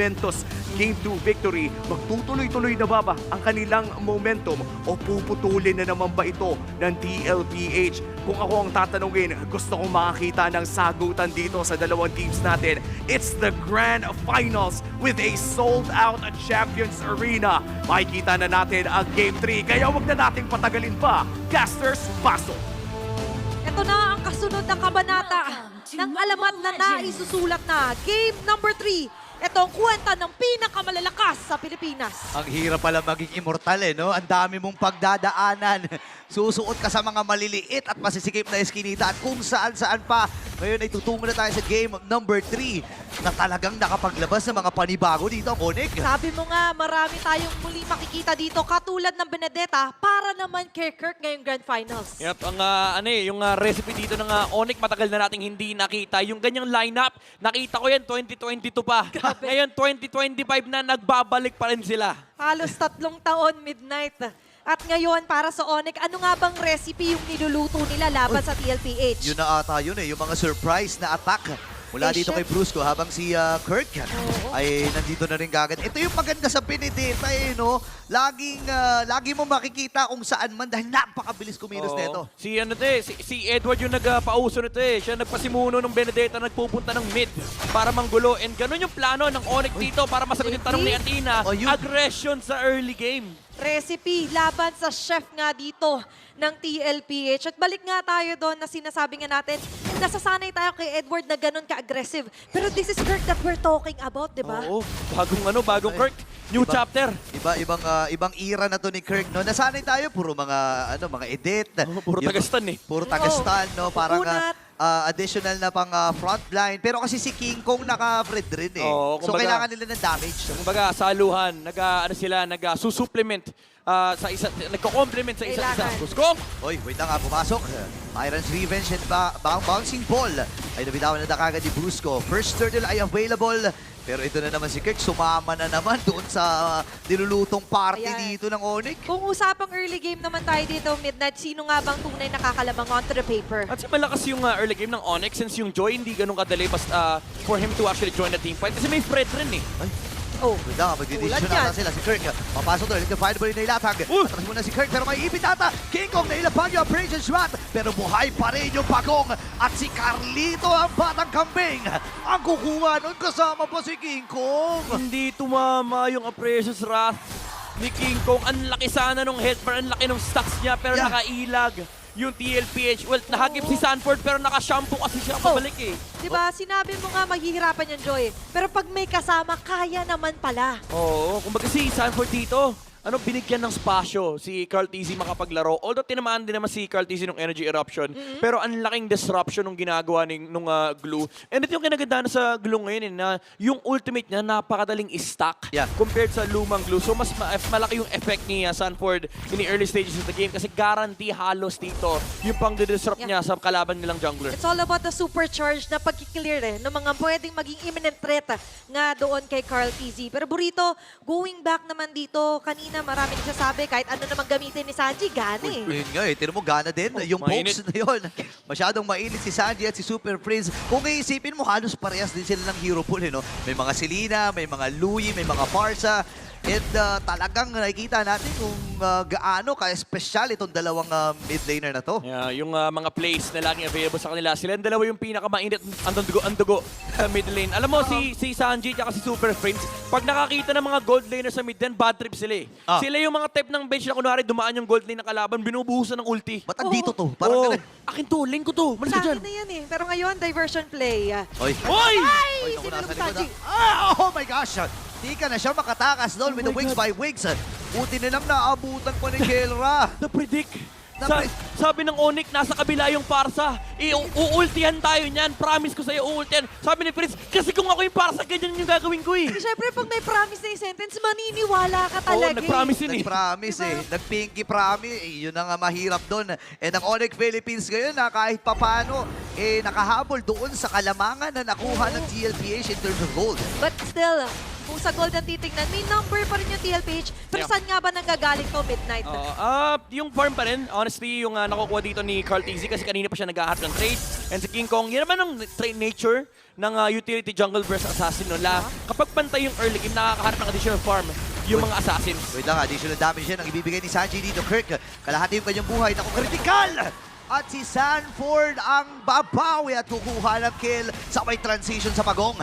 Ventus Game 2 victory, magtutuloy-tuloy na ba ang kanilang momentum o puputulin na naman ba ito ng TLPH? Kung ako ang tatanungin, gusto kong makakita ng sagutan dito sa dalawang teams natin. It's the Grand Finals with a sold-out Champions Arena. Makikita na natin ang Game 3, kaya wag na nating patagalin pa. Casters, pasok! Ito na ang kasunod na kabanata ng alamat na naisusulat na Game number 3. Ito ang kwenta ng pinakamalalakas sa Pilipinas. Ang hirap pala maging immortal no? Ang dami mong pagdadaanan. Susuot ka sa mga maliliit at masisikip na eskinita at kung saan-saan pa. Ngayon ay tutungo na tayo sa game number 3 na talagang nakapaglabas ng mga panibago dito ang Onyx. Sabi mo nga, marami tayong muli makikita dito katulad ng Benedetta para naman kay Kirk ngayong Grand Finals. Yep, ang yung recipe dito ng Onyx matagal na nating hindi nakita. Yung ganyang lineup, nakita ko yan 2022 pa. Ngayon 2025 na nagbabalik pa rin sila. Halos 3 taon, midnight. At ngayon, para sa Onyx, ano nga bang recipe yung niluluto nila laban sa TLPH? Yun na ata yun yung mga surprise na attack. Mula dito kay Brusco habang si Kirk ay nandito na rin gagad. Ito yung maganda sa Benedetta no? Lagi mo makikita kung saan man dahil napakabilis kumilos nito. Si Edward yung nagpauso nito Siya nagpasimuno ng Benedetta nagpupunta ng mid para manggulo. And ganun yung plano ng Onyx dito para masagot yung tanong ni Athena. Aggression sa early game. Recipe laban sa chef nga dito ng TLPH. At balik nga tayo doon na sinasabi nga natin, nasasanay tayo kay Edward na ganun ka-aggressive. Pero this is Kirk that we're talking about, di ba? Oo, bagong Kirk. New chapter. Ibang era na to ni Kirk, no? Nasanay tayo puro mga edit. Puro tagastan Puro tagastan, no? Parang Kunat. additional na pang frontline. Pero kasi si King Kong naka-Fred rin Oo, so kailangan nila ng damage. Kumbaga, saluhan, nag-susupplement sa nagko-complement sa isa't isa. Gusto! Oy, wait na nga, pumasok. Tyrant's Revenge and bouncing ball ay nabitawan na kagad ni Brusco. First turtle ay available. Pero ito na naman si Kirk, sumama na naman doon sa nilulutong party dito ng Onyx. Kung usapang early game naman tayo dito, Midnight, sino nga bang tunay nakakalamang onto the paper? At malakas yung early game ng Onyx since yung Joy hindi ganun kadali for him to actually join the team fight. Kasi may Fred rin Ay. Oh, Ganda, mag-decision na sila. Si Kirk, papasok doon. Fireball na ilatag. Atras muna si Kirk, pero may ipit ata. King Kong nailapag yung Abrasion Shot. Pero buhay pa rin yung Pagong. At si Carlito, ang batang kambing. Ang kukuha nun kasama pa si King Kong. Hindi tumama yung Precious Wrath ni King Kong. Ang laki sana nung headbar, ang laki nung stacks niya, pero nakailag yung TLPH. Well, nahagip si Sanford, pero naka-shampoo kasi siya pabalik diba, sinabi mo nga maghihirapan yung Joy. Pero pag may kasama, kaya naman pala. Oo, kumbaga si Sanford dito, binigyan ng spasyo si Carl TZ makapaglaro. Although tinamaan din naman si Carl TZ nung Energy Eruption, pero ang laking disruption nung ginagawa nung Glue. And ito yung kinagandaan sa Glue ngayon na yung ultimate niya napakadaling i-stack compared sa lumang Glue. So mas malaki yung effect ni Sanford in the early stages of the game kasi guarantee halos dito yung pang-disrupt niya sa kalaban nilang jungler. It's all about the supercharge na pagkiklear ng mga pwedeng maging imminent threat nga doon kay Carl TZ. Pero Burrito, going back naman dito, kanina marami nagsasabi, kahit ano naman gamitin ni Sanji, gana Yun nga tinan mo, gana din. Yung pokes na yun. Masyadong mainit si Sanji at si Super Prince. Kung iisipin mo, halos parehas din sila ng hero pool. May mga Selena, may mga Louie, may mga Parsa. And talagang nakikita natin kung gaano ka-special itong dalawang mid laner na to. Yeah, yung mga plays na laging available sa kanila. Sila ang dalawa yung pinakamainit ang dugo mid lane. Alam mo, si Sanji at si Super Prince, pag nakakita ng mga gold laner sa mid lane, bad trip sila Sila yung mga type ng bench na kunwari dumaan yung gold lane ng kalaban, binubuhusan ng ulti. Ba't andito to? Parang ganun. Akin to, lane ko to. Malis Sa ka akin dyan. na yan Pero ngayon, diversion play. Oy! Oy! Oy, naku, Sinulog nasa Sanji. likod oh my gosh! Di ka na siya makatakas doon with the wings by wings. Buti nilang naabutan pa ni Kelra. Na-predict. Sabi ng Onyx, nasa kabila yung Parsa. Uultihan tayo niyan. Promise ko sa'yo, uultihan. Sabi ni Prince, kasi kung ako yung Parsa, ganyan yung gagawin ko Siyempre, pag may promise na yung sentence, maniniwala ka Oo, talaga nag-promise yun Nag-promise Nag-pinky promise. Yun ang mahirap doon. And ang Onyx Philippines ngayon na kahit papano, nakahabol doon sa kalamangan na nakuha ng TLPH in terms of gold. But still, kung sa gold ang titignan, may number pa rin yung TLPH. Pero saan nga ba nanggagaling to, Midnight? Yung farm pa rin, honestly, yung nakukuha dito ni Carl TZ kasi kanina pa siya nag-ahat ng trade. And si King Kong, yan naman ang nature ng utility jungle versus assassin. No? Kapag pantay yung early game, nakakaharap ng additional farm yung mga assassins. Wait lang, additional damage yan ang ibibigay ni Sanji dito. Kirk, kalahati yung kanyang buhay. Naku, critical! At si Sanford ang babawi at kukuha ng kill sa may transition sa pagong.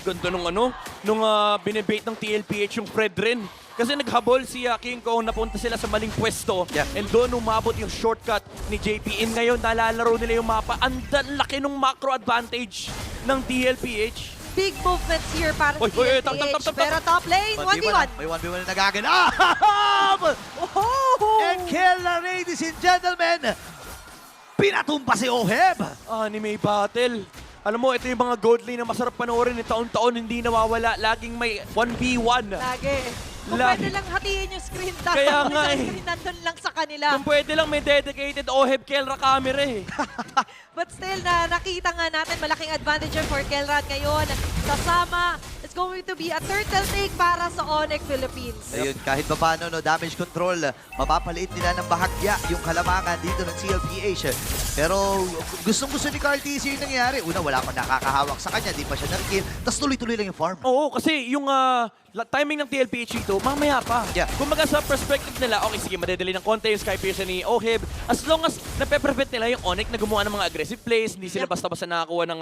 Ganda nung binibait ng TLPH yung Fred rin. Kasi naghabol si King Kong, napunta sila sa maling pwesto. Yeah. And doon umabot yung shortcut ni JP. And ngayon, nalalaro nila yung mapa. Ang laki ng macro advantage ng TLPH. Big movements here para sa Oy, oy, oy, TLPH. tap. Pero top lane, 1v1. May 1v1 na nagaganap! Oh! And kill na, ladies and gentlemen! Pinatumpa si Oheb! Anime battle. Alam mo, ito yung mga gold lane na masarap panoorin. Taon-taon hindi nawawala. Laging may 1v1. Lagi. Kung Lagi. pwede lang hatiin yung screen time. Kaya nga Isang eh. screen nandun lang sa kanila. Kung pwede lang may dedicated Oheb Kelra camera eh. But still, nakita nga natin malaking advantage yun for Kelrad ngayon. Kasama, it's going to be a turtle take para sa Onyx Philippines. Ayun, kahit pa paano, no, damage control, mapapaliit nila ng bahagya yung kalamangan dito ng CLPH. Pero gustong-gusto ni Carl TC yung nangyari. Una, wala pa nakakahawak sa kanya, di pa siya na-kill. Tapos tuloy-tuloy lang yung farm. Oo, kasi yung timing ng TLPH dito, mamaya pa. Yeah. Kung maga sa perspective nila, okay, sige, madedali ng konti yung Sky Pierce ni Oheb. As long as nape-prevent nila yung Onyx na gumawa ng mga aggressive plays, hindi sila basta-basta nakakuha ng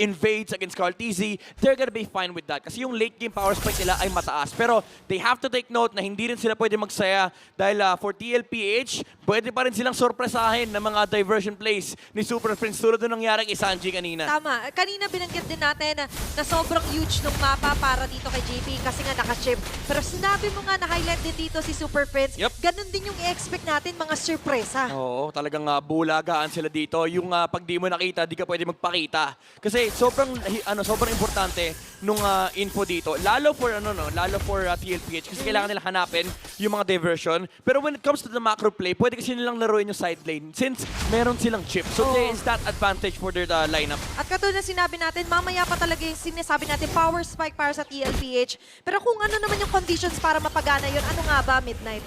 invades against Carl TZ, they're gonna be fine with that. Kasi yung late game power spike nila ay mataas. Pero they have to take note na hindi rin sila pwede magsaya dahil for TLPH, pwede pa rin silang sorpresahin ng mga diversion plays ni Super Prince tulad ng nangyari kay Sanji kanina. Tama. Kanina binanggit din natin na sobrang huge ng mapa para dito kay JP kasi nga naka-chip. Pero sinabi mo nga na highlight din dito si Super Prince. Yep. Ganun din yung i-expect natin, mga surpresa. Oo, talagang bulagaan sila dito. Yung pag di mo nakita, di ka pwede magpakita. Kasi sobrang sobrang importante nung info dito. Lalo for TLPH kasi kailangan nila hanapin yung mga diversion. Pero when it comes to the macro play, pwede kasi nilang laruin yung side lane since meron silang chip. So there is that advantage for their lineup. At katulad na sinabi natin, mamaya pa talaga yung sinasabi natin, power spike para sa TLPH. Pero kung ano naman yung conditions para mapagana yun, ano nga ba, Midnight?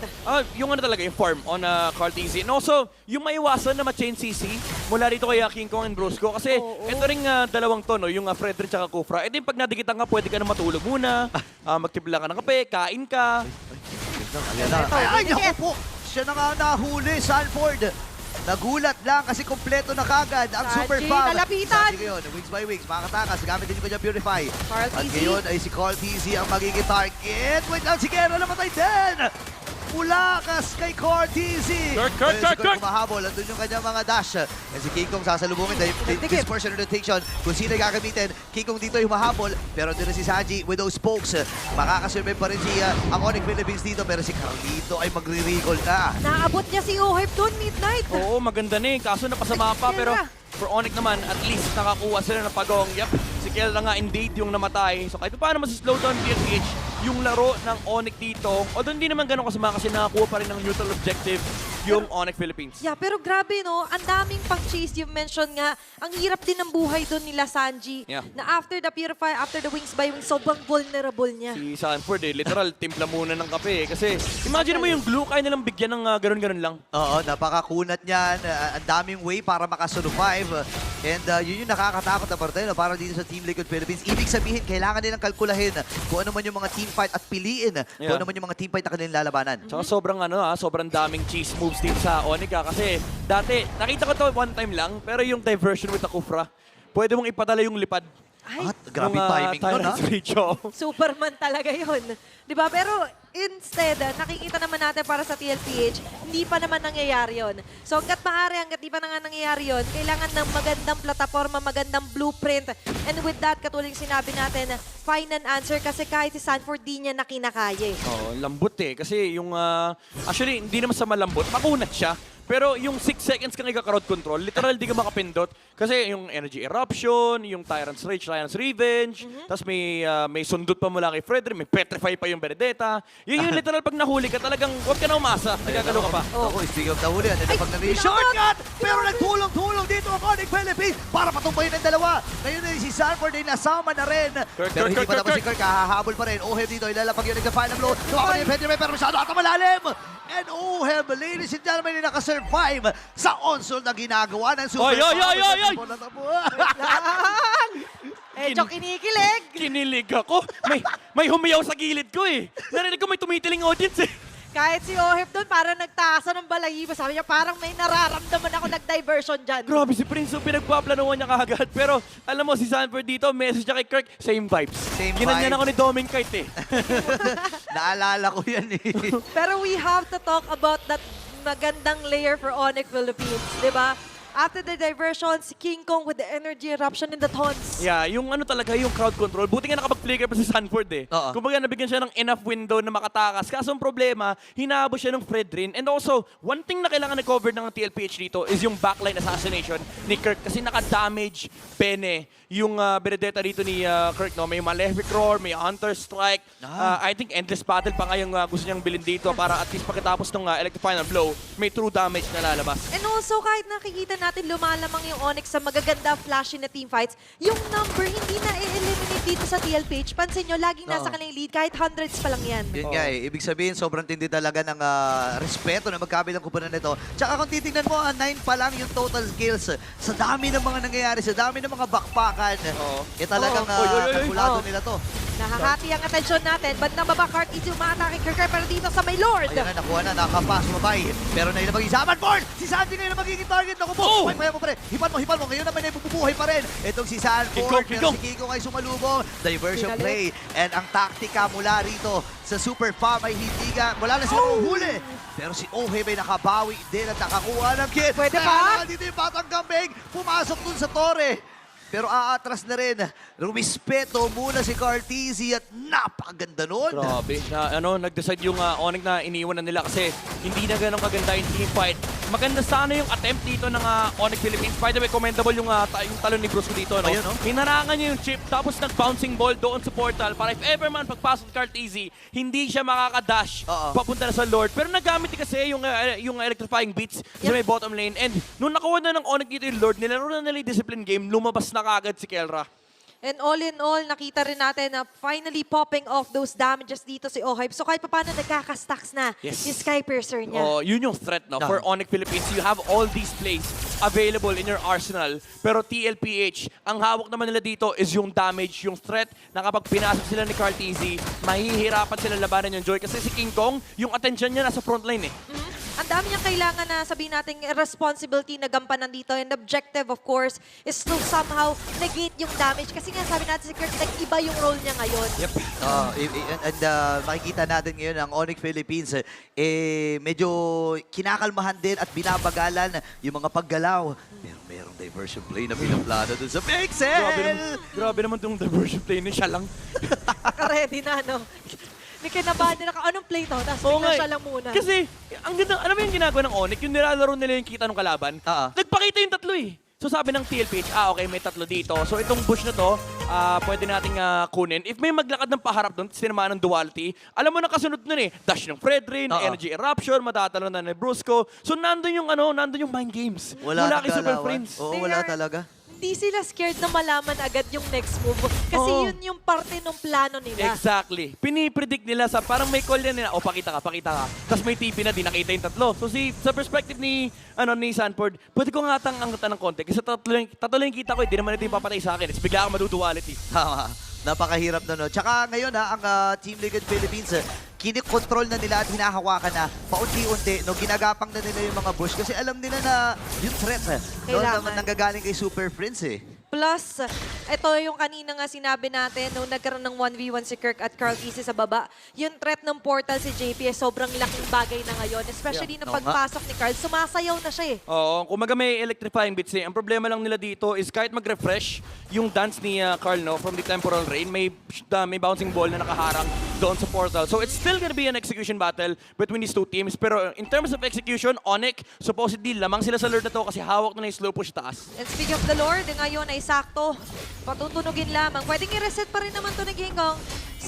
Yung talaga, yung farm on Carl TZ. And also, yung maiwasan na ma-chain CC mula dito kay King Kong and Brosco. Kasi ito ring dalawang to, no, yung Frederick at Kufra. Ito yung pag nadikitan ka, pwede ka na matulog muna, magtibla ka ng kape, kain ka. Ayan na. Ay, naku po! Siya na nga nahuli, Sanford. Nagulat lang kasi kompleto na kagad ang Sanji, super farm. nalapitan. Sanji ngayon, wings by wings, makatakas. Gamit din yung kanyang Purify. Carl At TZ. ngayon ay si Carl TZ ang magiging target. Wait lang, si Guerra namatay din! Ulakas kay Carl TZ. Kirk! Kumahabol, andun yung kanyang mga dash. And si King Kong sasalubungin dahil dispersion rotation. Kung sino gagamitin, King Kong dito yung mahabol. Pero doon na si Sanji with those spokes. Makakasurvive pa rin si ang Onyx Philippines dito. Pero si Carlito ay magre-recall na. Naabot niya si Oheb doon, Midnight. Oo, maganda na eh. Kaso napasama pa. Pero for Onyx naman, at least nakakuha sila ng pagong. Yep, si Kelra nga indeed yung namatay. So kahit paano mas-slow down TLPH yung laro ng Onyx dito. Although hindi naman ganun kasama kasi nakakuha pa rin ng neutral objective yung Onyx Philippines. Yeah, pero grabe no, ang daming pang-chase. You mentioned nga, ang hirap din ng buhay doon nila Sanji. Yeah. Na after the Purify, after the Wings by Wings, sobrang vulnerable niya. Si Sanford literal, timpla muna ng kape. Kasi imagine mo yung glue, kaya nilang bigyan ng ganun-ganun lang. Oo, napakakunat niyan. Ang daming way para makasurvive. And yun yung nakakatakot na parte no, para dito sa Team Liquid Philippines. Ibig sabihin, kailangan nilang kalkulahin kung ano man yung mga team fight at piliin kung ano man yung mga team fight na kanilang lalabanan. Tsaka sobrang daming cheese moves din sa Onyx kasi dati, nakita ko to one time lang, pero yung diversion with the Kufra, pwede mong ipadala yung lipad. Ay, At grabe timing nun, ha? Tyrant's Rage, oh. Superman talaga yun. Di ba? Pero instead, nakikita naman natin para sa TLPH, hindi pa naman nangyayari yun. So hanggat maaari, hanggat di pa na nga nangyayari yun, kailangan ng magandang plataforma, magandang blueprint. And with that, katulad yung sinabi natin, find an answer kasi kahit si Sanford di niya na kinakaya. Oh, lambot eh. Kasi yung, actually, hindi naman sa malambot, makunat siya. Pero yung 6 seconds kang ika-crowd control, literal di ka makapindot. Kasi yung Energy Eruption, yung Tyrant's Rage, Tyrant's Revenge, tapos may sundot pa mula kay Frederick, may Petrify pa yung Benedetta. Yun yung literal pag nahuli ka, talagang huwag ka na umasa. Nagagalo ka pa. Ako, speaking of nahuli, ano na Ay, pag narinig? pinakot! Shortcut! Pero nagtulong-tulong dito ang Onyx Philippines para patumbayin ang dalawa. Ngayon ay si Sanford ay nasama na rin. Pero hindi pa tapos si Kirk, hahabol pa rin. Ohem dito, ilalapag yun ng final blow. Tumakan yung Fenrir, pero masyado ata malalim. And Ohem, ladies and gentlemen, ay nakasurvive sa onslaught na ginagawa ng Super Oy, oy, oy, oy, oy! Medyo kinikilig. Kinilig ako. May humiyaw sa gilid ko eh. Narinig ko may tumitiling audience eh. Kahit si Ohep doon, parang nagtaasa ng balahibo. Sabi niya, parang may nararamdaman ako nag-diversion dyan. Grabe si Prince, pinagpaplanuhan niya kagad. Pero alam mo, si Sanford dito, message niya kay Kirk, same vibes. Same Ginanyan vibes. ako ni Dominic Kite eh. Naalala ko yan eh. Pero we have to talk about that magandang layer for Onyx Philippines, di ba? After the diversion, si King Kong with the energy eruption in the taunts. Yeah, yung ano talaga, yung crowd control. Buti nga nakapag-flicker pa si Sanford eh. Oo. Kumbaga, nabigyan siya ng enough window na makatakas. Kaso ang problema, hinabo siya ng Fredrin. And also, one thing na kailangan na-cover ng TLPH dito is yung backline assassination ni Kirk. Kasi naka-damage Pene yung Benedetta dito ni Kirk. No? May Malefic Roar, may Hunter Strike. I think Endless Battle pa nga yung gusto niyang bilhin dito para at least pagkatapos ng Electrifying Blow, may true damage na lalabas. And also, kahit nakikita natin lumalamang yung Onyx sa magaganda flashy na teamfights, yung number hindi na i-eliminate dito sa TLPH. Pansin nyo, laging nasa Oo. kanilang lead kahit hundreds pa lang yan. Yun nga eh. Ibig sabihin, sobrang tindi talaga ng respeto na magkabilang kupunan nito. Tsaka kung titignan mo, 9 pa lang yung total kills. Sa dami ng mga nangyayari, sa dami ng mga bakpakan, talagang Oo. Oy, oy, oy. kalkulado Oo. nila to. Nahahati ang atensyon natin. Ba't nababa Cart Easy umatake Kirk pero dito sa may Lord? Ayan na, nakuha na, nakapas, sumabay. Pero nailabag yung Sanford! Si Sandy ngayon na magiging target. Naku po! Oh! Paya mo pa rin. Hipan mo. Ngayon naman ay bubuhay pa rin. Itong si Sanford, pero si Kiko ay sumalubong. Diversion Pinalik. play. And ang taktika mula rito sa Super Farm ay hindi nga, wala na silang uhuli. Pero si Oheb ay nakabawi din at nakakuha ng kit. Pwede pa? Dito yung batang kambing. Pumasok dun sa tore. Pero aatras na rin. Rumispeto muna si Cartesi at napakaganda nun. Grabe. Nag-decide yung Onyx na iniwan na nila kasi hindi na ganun kaganda yung team fight. Maganda sana yung attempt dito ng Onyx Philippines. By the way, commendable yung talon ni Brusco dito. No? Ayun, no? Hinarangan niya yung chip tapos nag-bouncing ball doon sa portal para if ever man pagpasok ni Cartesi, hindi siya makakadash Oo. papunta na sa Lord. Pero nagamit din kasi yung electrifying beats sa may bottom lane. And nung nakuha na ng Onyx dito yung Lord, nilaro na nila yung discipline game, lumabas na kagad si Kelra. And all in all, nakita rin natin na finally popping off those damages dito si Oheb. So kahit paano nagkakastacks na Yes. yung Sky Piercer niya. Oh, yun yung threat no for Onyx Philippines. You have all these plays available in your arsenal. Pero TLPH, ang hawak naman nila dito is yung damage, yung threat na kapag pinasok sila ni Cartesi, mahihirapan sila labanan yung Joy. Kasi si King Kong, yung attention niya nasa frontline eh. Ang dami niyang kailangan na sabihin natin responsibility na gampanan dito. And the objective, of course, is to somehow negate yung damage. Kasi nga sabi natin si Kirk, nag-iba yung role niya ngayon. Yep. And makikita natin ngayon ang Onyx Philippines, medyo kinakalmahan din at binabagalan yung mga paggalaw. Pero merong diversion play na pinaplano dun sa Pixel! Grabe naman itong diversion play ni siya lang. Naka-ready na, no? May kinabahan din anong play to? Tapos Oo bigla nga siya eh. lang muna. Kasi, ang ganda, alam mo yung ginagawa ng Onyx, yung nilalaro nila yung kita ng kalaban, nagpakita yung tatlo eh. So sabi ng TLPH, okay, may tatlo dito. So itong bush na to, pwede nating kunin. If may maglakad ng paharap doon, tinamaan ng duality, alam mo na kasunod nun eh. Dash ng Fredrin, energy eruption, matatalo na ni Brusco. So nandun yung nandun yung mind games. Wala kay Super nagalawan. Prince. Oo, They wala are- talaga. Hindi sila scared na malaman agad yung next move. Kasi Oo. yun yung parte ng plano nila. Exactly. Pinipredict nila sa parang may call yan nila, pakita ka. Tapos may TP na, di nakita yung tatlo. So sa perspective ni Sanford, pwede ko nga angutan ng konti. Kasi tatlo yung kita ko, di naman ito yung papatay sa akin. It's bigla kang maduduality. Tama. Napakahirap na no. Tsaka ngayon ang Team Liquid Philippines, kinikontrol na nila at hinahawakan na paunti-unti. No, ginagapang na nila yung mga bush kasi alam nila na yung threat. No, Kailangan. naman nanggagaling kay Super Prince eh. Plus, ito yung kanina nga sinabi natin nung nagkaroon ng 1v1 si Kirk at Carl Easy sa baba. Yung threat ng portal si JP sobrang laking bagay na ngayon. Especially nung Oo nga. pagpasok ni Carl, sumasayaw na siya eh. Oo, kumaga may electrifying bits eh. Ang problema lang nila dito is kahit mag-refresh yung dance ni Carl no, from the temporal rain, may bouncing ball na nakaharang doon sa portal. So it's still gonna be an execution battle between these two teams. Pero in terms of execution, Onyx, supposedly lamang sila sa Lord na to kasi hawak na yung slow push taas. And speaking of the Lord, ngayon ay sakto. Patutunugin lamang. Pwedeng i-reset pa rin naman to ni King Kong.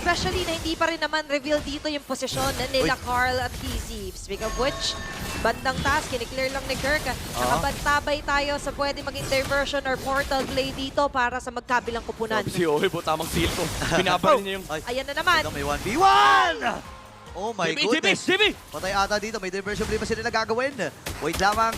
Especially na hindi pa rin naman reveal dito yung posisyon na nila Carl at TZ. Speak of which, bandang taas, kiniklear lang ni Kirk. Nakabantabay tayo sa pwede maging diversion or portal play dito para sa magkabilang kupunan. Si Ohe po, tamang seal ko. Binabaril niya yung... Ayan na naman. May 1v1! Oh my goodness. JB! Patay ata dito. May diversion play pa sila na gagawin. Wait lamang.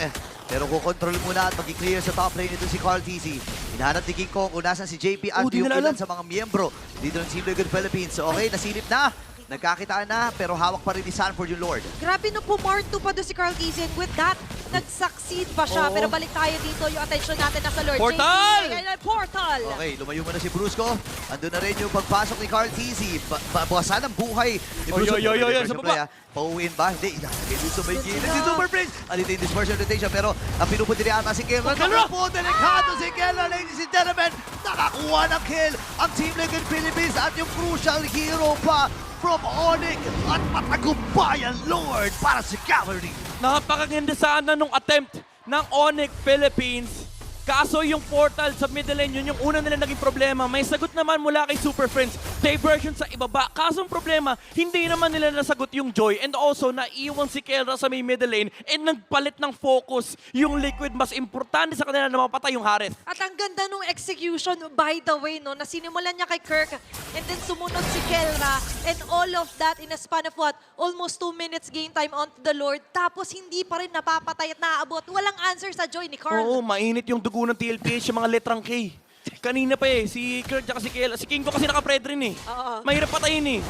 Pero kukontrol muna at mag-clear sa top lane ito si Carl TZ. Hinahanap ni King Kong kung nasan si JP at di yung nila ilan alam. sa mga miyembro dito ng Team Liquid Philippines. Okay, nasilip na. Nagkakitaan na, pero hawak pa rin ni Sanford yung Lord. Grabe no, pumorto pa doon si Carl TZ. And with that, nag-succeed pa siya. Oo. Pero balik tayo dito. Yung attention natin nasa Lord. Portal! JP, ayan, portal! Okay, lumayo muna si Brusco. Andun na rin yung pagpasok ni Carl TZ. Bawasan ang buhay ni Brusco. Sa baba. Pauwiin ba? Hindi, ilalagay dito sa may gilid si Super Prince. Alito yung dispersion rotation, pero ang pinupunti ni ata si Keller. Nakapo, delikado si Keller, ladies and gentlemen. Nakakuha ng kill ang Team Liquid Philippines at yung crucial hero pa from Onyx at matagumpayan Lord para si Cavalry. Napakaganda sana nung attempt ng Onyx Philippines. Kaso yung portal sa middle lane, yun yung una nila naging problema. May sagot naman mula kay Super Friends. Diversion sa ibaba. Kaso ang problema, hindi naman nila nasagot yung Joy. And also, naiwan si Kelra sa may middle lane and nagpalit ng focus yung Liquid. Mas importante sa kanila na mapatay yung Harith. At ang ganda nung execution, by the way, no, na sinimulan niya kay Kirk and then sumunod si Kelra and all of that in a span of what? Almost 2 minutes game time onto the Lord. Tapos hindi pa rin napapatay at naaabot. Walang answer sa Joy ni Carl. Oo, mainit yung dugo ng TLPH yung mga letrang K. Kanina pa si Kirk at si Kelra. Si King ko kasi naka-pred rin eh. Oo. Mahirap patayin eh.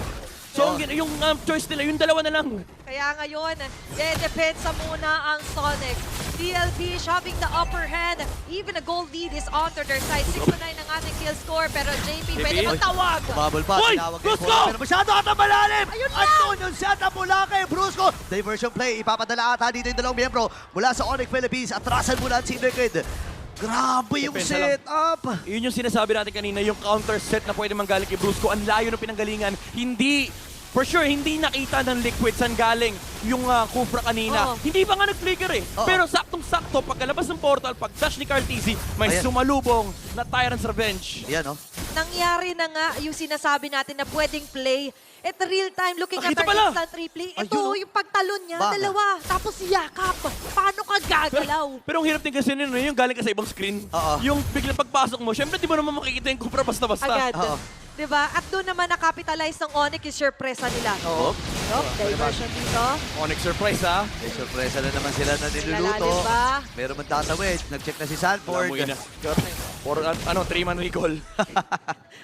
So, yung choice nila, yung dalawa na lang. Kaya ngayon, depensa muna ang Sonic. DLP having the upper hand. Even a gold lead is onto their side. 6-9 ang ating kill score. Pero JP pwede magtawag. Bubble pa, Hoy! tinawag kay Brusco! Paul, pero masyado ata malalim! Ayun na! Andun yung setup mula kay Brusco. Diversion play, ipapadala ata dito yung dalawang miyembro mula sa Onyx Philippines. Atrasan mula ang Team Liquid. Grabe yung Depensa lang. setup! Yun yung sinasabi natin kanina, yung counter set na pwede manggaling kay Brusco. Ang layo ng pinanggalingan. Hindi, for sure, hindi nakita ng Liquid saan galing yung Kufra kanina. Oo. Hindi pa nga nag-flicker eh. Oo. Pero saktong-sakto, pagkalabas ng portal, pag-dash ni Carl TZ, may Ayan. sumalubong na Tyrant's Revenge. Yan, no? Nangyari na nga yung sinasabi natin na pwedeng play. At real time, looking at Nakita our pala. instant replay, ito Ayun, oh. yung pagtalon niya, Baga. dalawa. Tapos yakap. Paano ka gagalaw? Pero ang hirap din kasi nun, yung galing ka sa ibang screen. Oo. Yung bigla pagpasok mo, syempre di mo naman makikita yung Kufra basta-basta. Agad. Oo. Diba? At doon naman nakapitalize ng Onyx yung surpresa nila. Oo. Diversion dito. Onyx surprise ha. May sorpresa na naman sila na niluluto. Nilalalim ba? Meron man tatawid. Nag-check na si Sanford. Alam mo yun na. Or 3-man recall.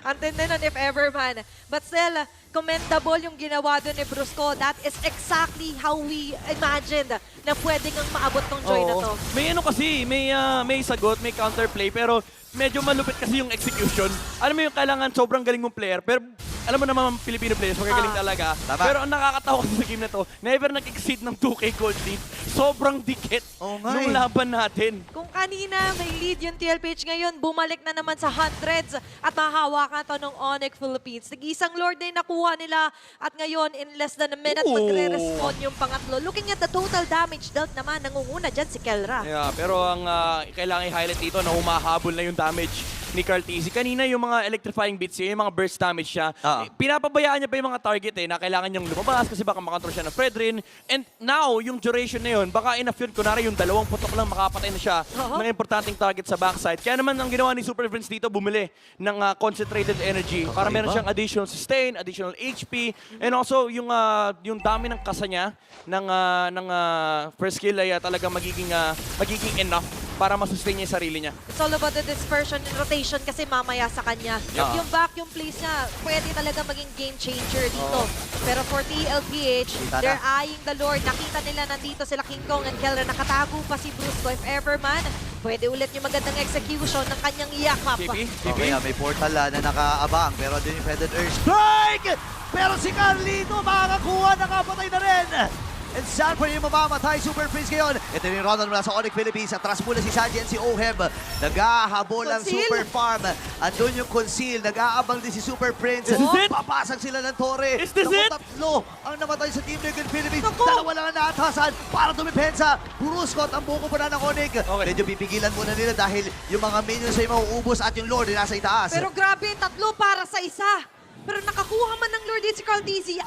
Antindi nun if ever man. But still, commendable yung ginawa doon ni Brusco. That is exactly how we imagined na pwede ngang maabot ng Joy na to. May ano kasi, may sagot, may counterplay, pero medyo malupit kasi yung execution. Alam mo yung kailangan sobrang galing mong player, pero alam mo naman Filipino players, magagaling talaga. Tama. Pero ang nakakatawa kasi sa game na to, never nag-exceed ng 2K gold lead. Sobrang dikit Oo nga nung eh. laban natin. Kung kanina may lead yung TLPH ngayon, bumalik na naman sa hundreds at mahahawakan to ng Onyx Philippines. Nag-isang Lord na yung nakuha nila at ngayon in less than a minute Ooh. magre-respond yung pangatlo. Looking at the total damage dealt naman, nangunguna dyan si Kelra. Yeah, pero ang kailangan i-highlight dito na humahabol na yung damage ni Carl TZ. Kanina yung mga electrifying bits niya, yung mga burst damage siya, pinapabayaan niya pa yung mga target na kailangan niyang lumabas kasi baka makontrol siya ng Fredrin. And now, yung duration na yun, baka enough yun, kunwari yung dalawang putok lang makapatay na siya ng importanteng target sa backside. Kaya naman ang ginawa ni Super Friends dito, bumili ng concentrated energy para meron siyang additional sustain, additional HP, and also yung dami ng kasa niya ng first skill ay talagang magiging enough para masustain niya yung sarili niya. It's all about the dispersion and rotation kasi mamaya sa kanya. Yeah. Yung vacuum plays niya, pwede talaga maging game changer dito. Pero for TLPH, Kita na. they're eyeing the Lord. Nakita nila nandito sila King Kong and Kelra. Nakatago pa si Brusco. If ever man, pwede ulit yung magandang execution ng kanyang yakap. JP? Okay, may portal na nakaabang. Pero din yung Feathered Urge Strike! Pero si Carlito makakakuha, nakapatay na rin! And Sanford yung mamamatay, Super Prince ngayon. Ito yung Ronald mula sa Onyx Philippines. Atras muna si Sanji and si Oheb. Nag-ahabol ang Conceal. Super Farm. Andun yung Conceal. Nag-aabang din si Super Prince. Is this it? Papasag sila ng Torre. Is this Naku, it? tatlo ang namatay sa Team Liquid Philippines. Naku! Dalawa lang ang naatasan para dumipensa. Brusco at ang buko pa na ng Onyx. Okay. Medyo pipigilan muna nila dahil yung mga minions ay mauubos at yung Lord ay nasa itaas. Pero grabe, tatlo para sa isa. Pero nakakuha man ng Lord si Carl Tizzy.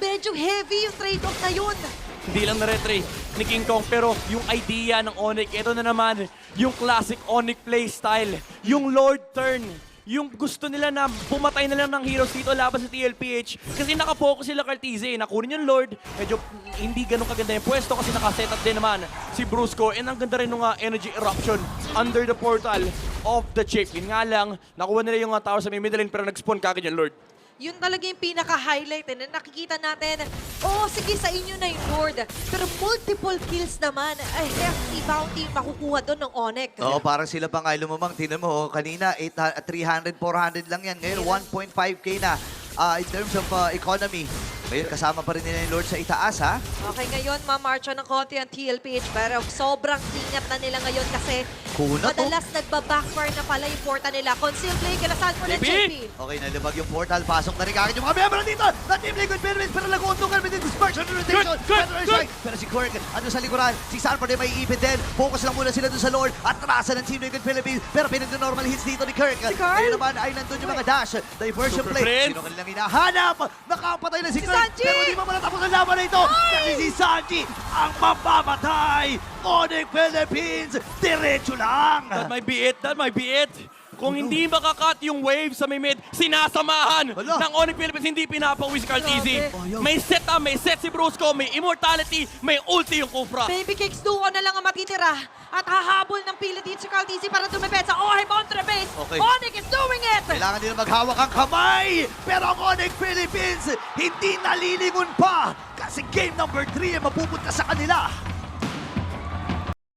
Medyo heavy yung trade-off na yun. Hindi lang na-retry ni King Kong, pero yung idea ng Onyx, ito na naman, yung classic Onyx playstyle, yung Lord turn, yung gusto nila na pumatay na lang ng heroes dito laban sa TLPH kasi nakapokus sila Cartize, nakunin yung Lord, medyo hindi ganun kaganda yung pwesto kasi nakasetup din naman si Brusco and ang ganda rin ng energy eruption under the portal of the chip. Yun nga lang, nakuha nila yung tower sa may middle lane pero nag-spawn kagad yung Lord. Yun talaga yung pinaka-highlight na nakikita natin. Sige sa inyo na yung Lord. Pero multiple kills naman. Ay, hefty bounty makukuha doon ng Onyx. Oo, parang sila pa nga lumamang. Tingnan mo, kanina 300, 400 lang yan. Ngayon, 1.5k na in terms of economy. Ngayon, kasama pa rin nila yung Lord sa itaas, ha? Okay, ngayon mamarcha ng konti ang TLPH pero sobrang ingat na nila ngayon kasi Kuna to. madalas nagbabackfire na pala yung porta nila. Conceal play, kinasan for the JP. Okay, nalibag yung portal. Pasok na rin kagad yung mga miyembro dito na Team Liquid Pyramids. Pero nag-uuntungan with the dispersion and rotation. Pero si Kirk, ano sa likuran? Si Sanford ay may ipit din. Focus lang muna sila dun sa Lord. Atrasan ng Team Liquid Philippines. Pero pinag-normal hits dito ni Kirk. Ngayon naman ay nandun yung mga dash. Diversion Super play. Prince. Sino kanilang hinahanap? Nakapatay na si Kirk. Sanji! Pero di pa matatapos ang laban na ito. Kasi si Sanji ang mamamatay. Onyx Philippines. Diretso lang. That might be it, that might be it. Kung hindi makakat yung wave sa may mid, sinasamahan Hala. ng Onyx Philippines, hindi pinapauwi si Cartizi. Grabe. May set si Brusco, may immortality, may ulti yung Kufra. Baby Kicks duo na lang ang matitira at hahabol ng pilit si Carl Tizzy para dumepet sa Ohe Montre base. Okay. Onyx is doing it! Kailangan nila maghawak ang kamay. Pero ang Onyx Philippines hindi nalilingon pa. Kasi game number 3 ay mapupunta sa kanila.